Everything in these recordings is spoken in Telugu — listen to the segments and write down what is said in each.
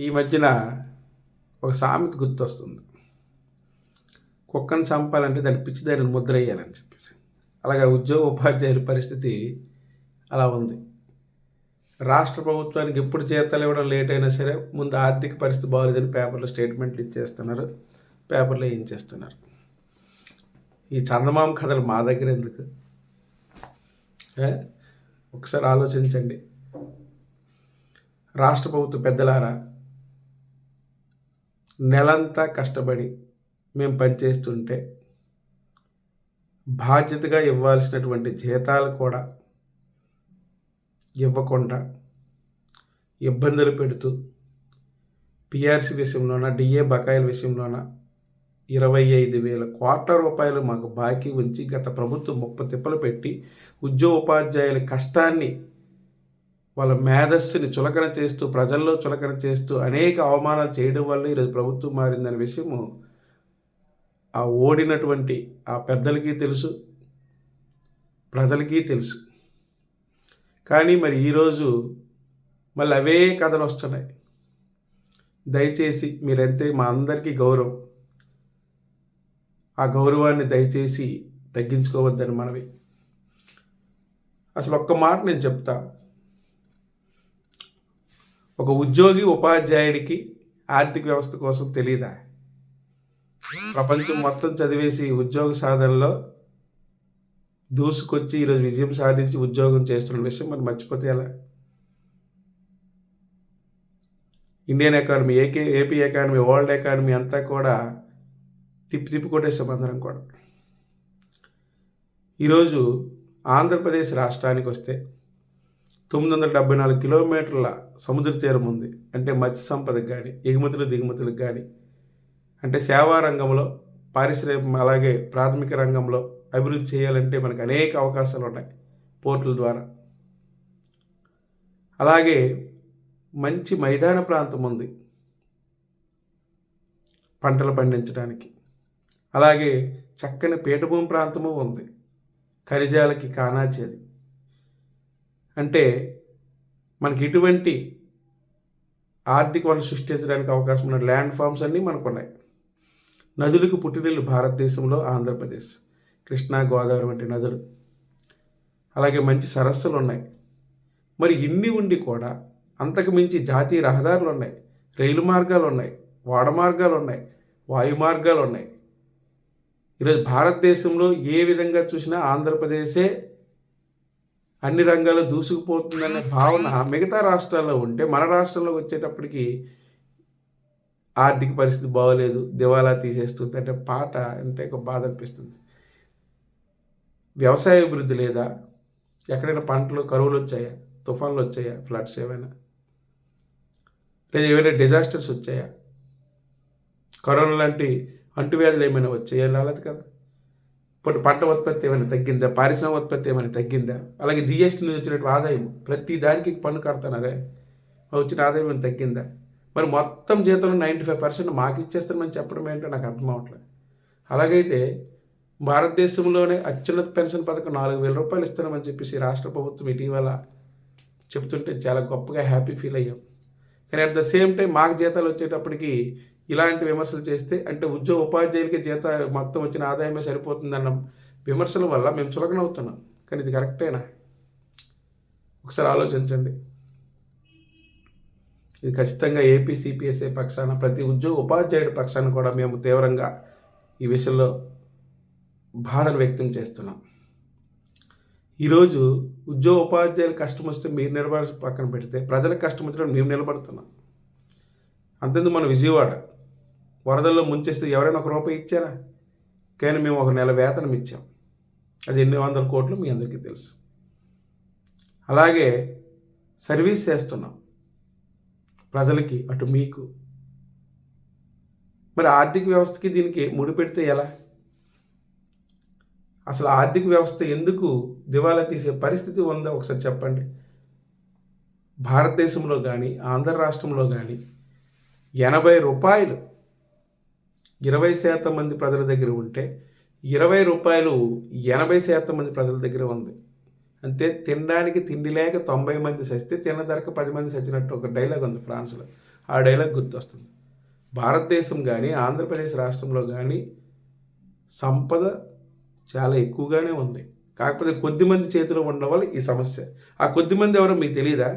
ఈ మధ్యన ఒక సామెత గుర్తొస్తుంది. కుక్కను చంపాలంటే దాన్ని పిచ్చి దాన్ని ముద్ర వేయాలని చెప్పేసి. అలాగే ఉద్యోగ ఉపాధ్యాయుల పరిస్థితి అలా ఉంది. రాష్ట్ర ప్రభుత్వానికి ఎప్పుడు జీతాలు ఇవ్వడం లేట్ అయినా సరే ముందు ఆర్థిక పరిస్థితి బాగోలేదని పేపర్లో స్టేట్మెంట్లు ఇచ్చేస్తున్నారు, పేపర్లో వేయించేస్తున్నారు. ఈ చందమామ కథలు మా దగ్గర ఎందుకు? ఒకసారి ఆలోచించండి. రాష్ట్ర ప్రభుత్వ పెద్దలారా, నెలంతా కష్టపడి మేము పనిచేస్తుంటే బాధ్యతగా ఇవ్వాల్సినటువంటి జీతాలు కూడా ఇవ్వకుండా ఇబ్బందులు పెడుతూ పిఆర్సీ విషయంలోన డిఏ బకాయిల విషయంలోన 25,000 కోట్ల రూపాయలు మాకు బాకీ ఉంచి గత ప్రభుత్వం ముప్ప తిప్పలు పెట్టి ఉద్యోగోపాధ్యాయుల కష్టాన్ని, వాళ్ళ మేధస్సుని చులకన చేస్తూ, ప్రజల్లో చులకన చేస్తూ అనేక అవమానాలు చేయడం వల్ల ఈరోజు ప్రభుత్వం మారిందనే విషయము ఆ ఓడినటువంటి ఆ పెద్దలకి తెలుసు, ప్రజలకి తెలుసు. కానీ మరి ఈరోజు మళ్ళీ అవే కథలు వస్తున్నాయి. దయచేసి మీరంతే మా అందరికీ గౌరవం, ఆ గౌరవాన్ని దయచేసి తగ్గించుకోవద్దని మనవి. అసలు ఒక్క మాట నేను చెప్తా. ఒక ఉద్యోగి ఉపాధ్యాయుడికి ఆర్థిక వ్యవస్థ కోసం తెలియదా? ప్రపంచం మొత్తం చదివేసి ఉద్యోగ సాధనలో దూసుకొచ్చి ఈరోజు విజయం సాధించి ఉద్యోగం చేస్తున్న విషయం మనం మర్చిపోతే ఎలా? Indian economy, AP economy, world economy అంతా కూడా తిప్పి కొట్టేసాం అందరం కూడా. ఈరోజు ఆంధ్రప్రదేశ్ రాష్ట్రానికి వస్తే 974 కిలోమీటర్ల సముద్ర తీరం ఉంది. అంటే మత్స్య సంపదకు కానీ, ఎగుమతులు దిగుమతులకు కానీ, అంటే సేవా రంగంలో, పారిశ్రామిక, అలాగే ప్రాథమిక రంగంలో అభివృద్ధి చేయాలంటే మనకు అనేక అవకాశాలు ఉన్నాయి పోర్టుల ద్వారా. అలాగే మంచి మైదాన ప్రాంతం ఉంది పంటలు పండించడానికి. అలాగే చక్కని పీఠభూమి ప్రాంతము ఉంది, ఖనిజాలకి కానాచేది. అంటే మనకి ఇటువంటి ఆర్థిక వనరు సృష్టించడానికి అవకాశం ఉన్న ల్యాండ్ ఫామ్స్ అన్నీ మనకు ఉన్నాయి. నదులకు పుట్టినిల్లు భారతదేశంలో ఆంధ్రప్రదేశ్, కృష్ణా, గోదావరి వంటి నదులు. అలాగే మంచి సరస్సులు ఉన్నాయి. మరి ఇన్ని ఉండి కూడా అంతకు మించి జాతీయ రహదారులు ఉన్నాయి, రైలు మార్గాలు ఉన్నాయి, వాడ మార్గాలు ఉన్నాయి, వాయు మార్గాలు ఉన్నాయి. ఈరోజు భారతదేశంలో ఏ విధంగా చూసినా ఆంధ్రప్రదేశే అన్ని రంగాల్లో దూసుకుపోతుందనే భావన మిగతా రాష్ట్రాల్లో ఉంటే, మన రాష్ట్రంలో వచ్చేటప్పటికి ఆర్థిక పరిస్థితి బాగోలేదు, దివాలా తీసేస్తుంది అంటే పాట అంటే ఒక బాధ అనిపిస్తుంది. వ్యవసాయ అభివృద్ధి లేదా? ఎక్కడైనా పంటలు కరువులు వచ్చాయా? తుఫాన్లు వచ్చాయా? ఫ్లడ్స్ ఏమైనా? లేదా ఏమైనా డిజాస్టర్స్ వచ్చాయా? కరోనా లాంటి అంటువ్యాధులు ఏమైనా వచ్చాయా? రాలేదు కదా. ఇప్పుడు పంట ఉత్పత్తి ఏమైనా తగ్గిందా? పారిశ్రామిక ఉత్పత్తి ఏమైనా తగ్గిందా? అలాగే జిఎస్టీ నుంచి వచ్చినట్టు ఆదాయం, ప్రతి దానికి పన్ను కడతానరే, వచ్చిన ఆదాయం ఏమైనా తగ్గిందా? మరి మొత్తం జీతంలో 95% మాకు ఇచ్చేస్తామని చెప్పడం ఏంటో నాకు అర్థం అవ్వట్లేదు. అలాగైతే భారతదేశంలోనే అత్యున్నత పెన్షన్ పథకం 4,000 రూపాయలు ఇస్తున్నామని చెప్పేసి రాష్ట్ర ప్రభుత్వం ఇటీవల చెప్తుంటే చాలా గొప్పగా హ్యాపీ ఫీల్ అయ్యాం. కానీ అట్ ద సేమ్ టైం మాకు జీతాలు వచ్చేటప్పటికి ఇలాంటి విమర్శలు చేస్తే, అంటే ఉద్యోగ ఉపాధ్యాయులకి మొత్తం వచ్చిన ఆదాయమే సరిపోతుందన్న విమర్శల వల్ల మేము చులకనవుతున్నాం. కానీ ఇది కరెక్టేనా? ఒకసారి ఆలోచించండి. ఇది ఖచ్చితంగా ఏపీ సిపిఎస్ఏ పక్షాన, ప్రతి ఉద్యోగ ఉపాధ్యాయుడి పక్షాన కూడా మేము తీవ్రంగా ఈ విషయంలో బాధను వ్యక్తం చేస్తున్నాం. ఈరోజు ఉద్యోగ ఉపాధ్యాయులు కష్టం వస్తే మీరు నిలబడి పక్కన పెడితే, ప్రజలకు కష్టం వచ్చినప్పుడు మేము నిలబడుతున్నాం. అంతేందుకు మన విజయవాడ వరదల్లో ముంచేస్తే ఎవరైనా ₹1 ఇచ్చారా? కానీ మేము ఒక నెల వేతనం ఇచ్చాం. అది ఎన్ని వందల కోట్లు మీ అందరికీ తెలుసు. అలాగే సర్వీస్ చేస్తున్నాం ప్రజలకి, అటు మీకు. మరి ఆర్థిక వ్యవస్థకి దీనికి ముడిపెడితే ఎలా? అసలు ఆర్థిక వ్యవస్థ ఎందుకు దివాలా తీసే పరిస్థితి ఉందో ఒకసారి చెప్పండి. భారతదేశంలో కానీ, ఆంధ్ర రాష్ట్రంలో కానీ ₹80 20% మంది ప్రజల దగ్గర ఉంటే, ₹20 80% మంది ప్రజల దగ్గర ఉంది. అంతే. తినడానికి తిండి లేక 90 మంది చస్తే తిన్న ధరకు 10 మంది చచ్చినట్టు ఒక డైలాగ్ ఉంది ఫ్రాన్స్లో. ఆ డైలాగ్ గుర్తొస్తుంది. భారతదేశం కానీ ఆంధ్రప్రదేశ్ రాష్ట్రంలో కానీ సంపద చాలా ఎక్కువగానే ఉంది. కాకపోతే కొద్దిమంది చేతిలో ఉండడం వల్ల ఈ సమస్య. ఆ కొద్దిమంది ఎవరో మీకు తెలియదా?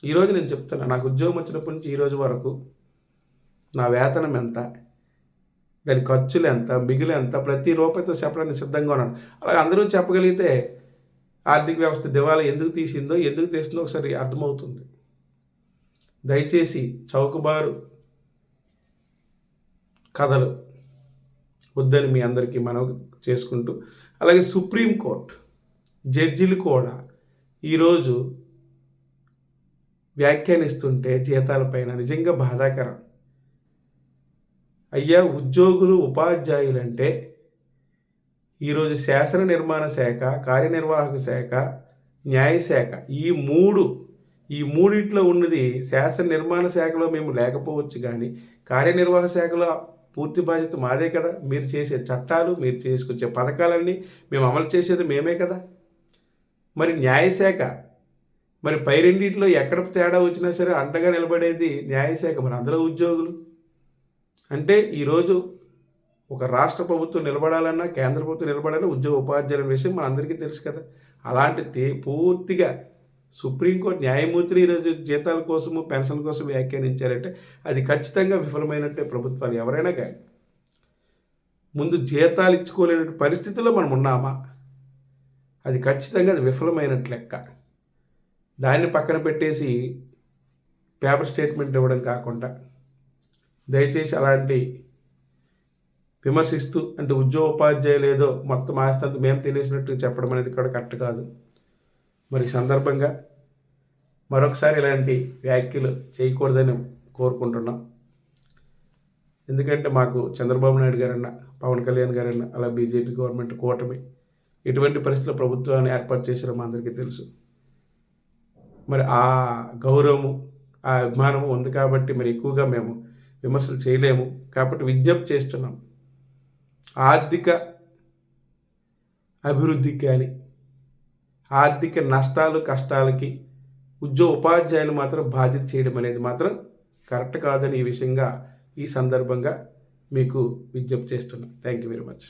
ఈరోజు నేను చెప్తున్నా, నాకు ఉద్యోగం వచ్చినప్పటి నుంచి ఈరోజు వరకు నా వేతనం ఎంత, దాని ఖర్చులు ఎంత, మిగులు ఎంత, ప్రతి రూపాయితో చెప్పడానికి సిద్ధంగా ఉన్నాను. అలాగే అందరూ చెప్పగలిగితే ఆర్థిక వ్యవస్థ దివాలా ఎందుకు తీసిందో, ఎందుకు తీసిందో ఒకసారి అర్థమవుతుంది. దయచేసి చౌకబారు కథలు వద్దని మీ అందరికీ మనవి చేసుకుంటూ, అలాగే సుప్రీంకోర్టు జడ్జిలు కూడా ఈరోజు వ్యాఖ్యానిస్తుంటే జీతాలపైన నిజంగా బాధాకరం. అయ్యా, ఉద్యోగులు ఉపాధ్యాయులంటే ఈరోజు శాసన నిర్మాణ శాఖ, కార్యనిర్వాహక శాఖ, న్యాయశాఖ ఈ మూడిట్లో ఉన్నది శాసన నిర్మాణ శాఖలో మేము లేకపోవచ్చు, కానీ కార్యనిర్వాహక శాఖలో పూర్తి బాధ్యత మాదే కదా. మీరు చేసే చట్టాలు, మీరు చేసుకొచ్చే పథకాలన్నీ మేము అమలు చేసేది మేమే కదా. మరి న్యాయశాఖ, మరి పై రెండింటిలో ఎక్కడ తేడా వచ్చినా సరే అండగా నిలబడేది న్యాయశాఖ. మరి అందులో ఉద్యోగులు అంటే ఈరోజు ఒక రాష్ట్ర ప్రభుత్వం నిలబడాలన్నా, కేంద్ర ప్రభుత్వం నిలబడాలన్నా ఉద్యోగ ఉపాధ్యాయుల విషయం మన అందరికీ తెలుసు కదా. అలాంటి పూర్తిగా సుప్రీంకోర్టు న్యాయమూర్తులు ఈరోజు జీతాల కోసము, పెన్షన్ కోసం వ్యాఖ్యానించారంటే అది ఖచ్చితంగా విఫలమైనట్టే. ప్రభుత్వాలు ఎవరైనా కానీ ముందు జీతాలు ఇచ్చుకోలేని పరిస్థితుల్లో మనం ఉన్నామా, అది ఖచ్చితంగా అది విఫలమైనట్లు లెక్క. దాన్ని పక్కన పెట్టేసి పేపర్ స్టేట్మెంట్ ఇవ్వడం కాకుండా దయచేసి అలాంటి విమర్శిస్తూ అంటే ఉద్యోగోపాధ్యాయులు ఏదో మొత్తం ఆస్తంత మేము తెలిసినట్టు చెప్పడం అనేది కూడా కరెక్ట్ కాదు. మరి సందర్భంగా మరొకసారి ఇలాంటి వ్యాఖ్యలు చేయకూడదని కోరుకుంటున్నాం. ఎందుకంటే మాకు చంద్రబాబు నాయుడు గారన్నా, పవన్ కళ్యాణ్ గారన్నా, అలా బీజేపీ గవర్నమెంట్ కూటమి ఎటువంటి పరిస్థితుల్లో ప్రభుత్వాన్ని ఏర్పాటు చేశారో మా అందరికీ తెలుసు. మరి ఆ గౌరవము, ఆ అభిమానము ఉంది కాబట్టి మరి ఎక్కువగా మేము విమర్శలు చేయలేము. కాబట్టి విజ్ఞప్తి చేస్తున్నాం, ఆర్థిక అభివృద్ధికి కానీ ఆర్థిక నష్టాలు కష్టాలకి ఉద్యోగ ఉపాధ్యాయులు మాత్రం బాధ్యత చేయడం అనేది మాత్రం కరెక్ట్ కాదని ఈ విషయంగా ఈ సందర్భంగా మీకు విజ్ఞప్తి చేస్తున్నాం. Thank you very much.